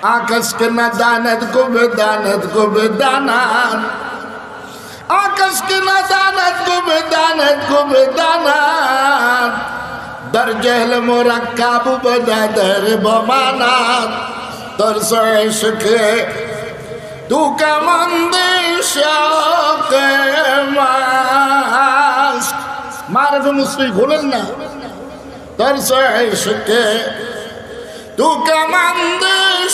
آکس کے نہ داند کو بداند کو بدانان آکس کے نہ داند کو بداند کو بدانان در جہل مرکب بدا در بمانان ترس عشق تو کمند شوق ماست معرف مصری کھولن نا ترس عشق تو کمند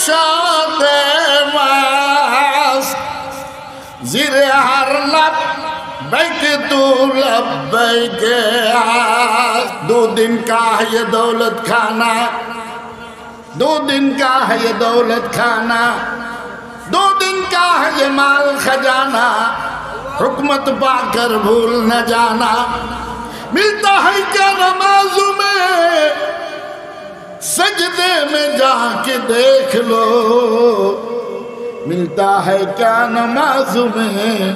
شوق ماست زیر ہر لب بیک تو لبیک آست دو دن کا ہے یہ دولت کھانا دو دن کا ہے یہ دولت کھانا دو دن کا ہے یہ مال خجانہ حکمت پا کر بھول نہ جانا ملتا ہے کیا نمازوں میں سجدے میں جا کے دیکھ لو ملتا ہے کیا نمازوں میں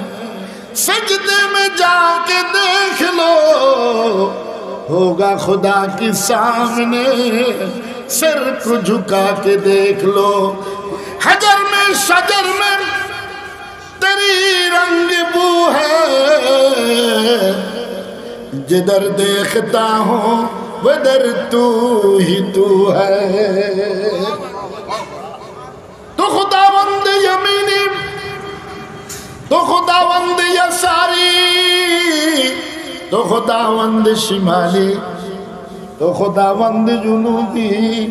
سجدے میں جا کے دیکھ لو ہوگا خدا کے سامنے سر کو جھکا کے دیکھ لو حجر میں شجر میں تیری رنگ بو ہے جدھر دیکھتا ہوں ودر تو ہی تو ہے تو خداوند یمینی تو خداوند یساری تو خداوند شمالی تو خداوند جنوبی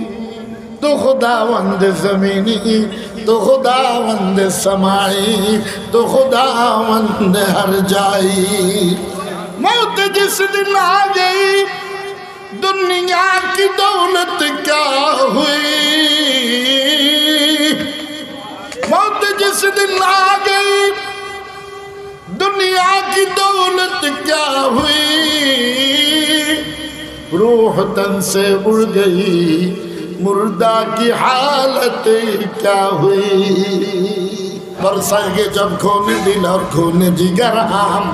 تو خداوند زمینی تو خداوند سمائی تو خداوند ہر جائی موت جس دن آ گئی دنیا کی دولت کیا ہوئی موت جس دن آ گئی دنیا کی دولت کیا ہوئی روح تن سے اڑ گئی مردہ کی حالت کیا ہوئی برسائیں گے جب خون دل اور خون جگر ہم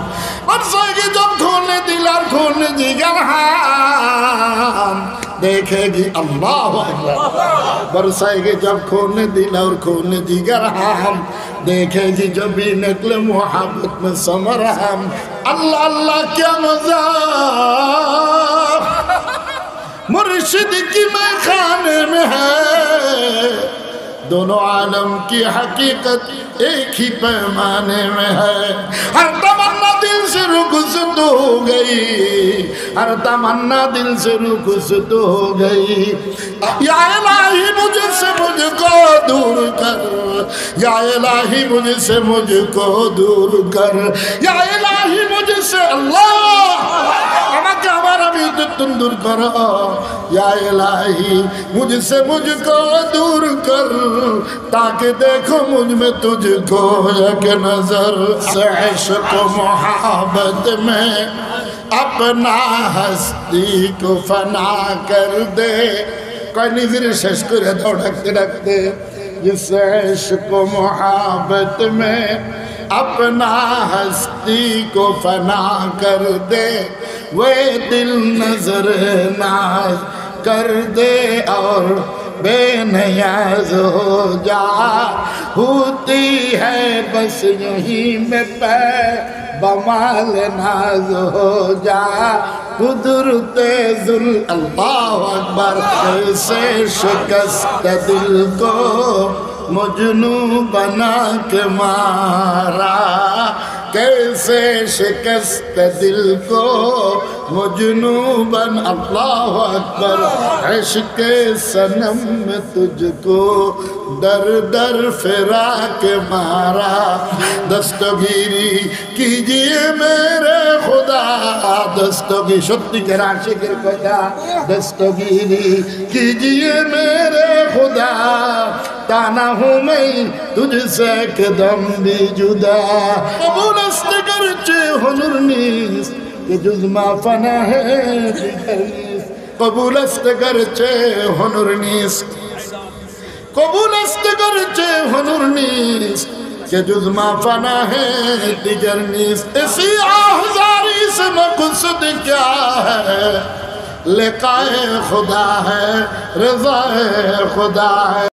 برسائیں گے جب خون دل اور خون جگر ہم دیکھے گی اللہ اکبر برسائیں گے جب خون دل اور خون جگر ہم دیکھے گی جب بھی نقل محبت میں سمر ہم اللہ اللہ کیا مزہ مرشد کی میں خانے میں ہے دونوں عالم کی حقیقت ایک ہی پیمانے میں ہے ہر تمنا دل سے رخصت ہو گئی ہر تمنا دل سے رخصت ہو گئی یا الہی مجھ سے مجھ کو دور کر یا الہی مجھ سے مجھ کو دور کر یا الہی مجھ سے اللہ ہمارا بھی تندر کرو یا الہی مجھ سے مجھ کو دور کر تاکہ دیکھو مجھ میں تجھ کو یک نظر سے عشق و محبت میں اپنا ہستی کو فنا کر دے کوئی نظر شش کرے تو ڈھکتے ڈھکتے جس عشق و محبت میں اپنا ہستی کو فنا کر دے وہ دل نظر ناز کر دے اور بے نیاز ہو جا ہوتی ہے بس یہیں میں پہ بمال ناز ہو جا قدرت ذل اللہ اکبر کیسے شکست دل کو مجنو بنا کے مارا کیسے شکست دل کو مجنو بن اللہ اکبر عشق صنم میں تجھ کو در در فراق مارا دستگیری کیجئے میرے خدا دستگیری شکتی کے راشکر خدا دستگیری کیجئے میرے خدا تانا ہوں میں تجھ سے قدم بھی جدا قبول است گرچہ حضور نیست کہ جز ما فنا ہے دیگر نیست قبول است گرچہ حضور نیست قبول است گرچہ حضور نیست کہ جز ما فنا ہے دیگر نیست اسی آہزاری سے مقصد کیا ہے لقائے خدا ہے رضا خدا ہے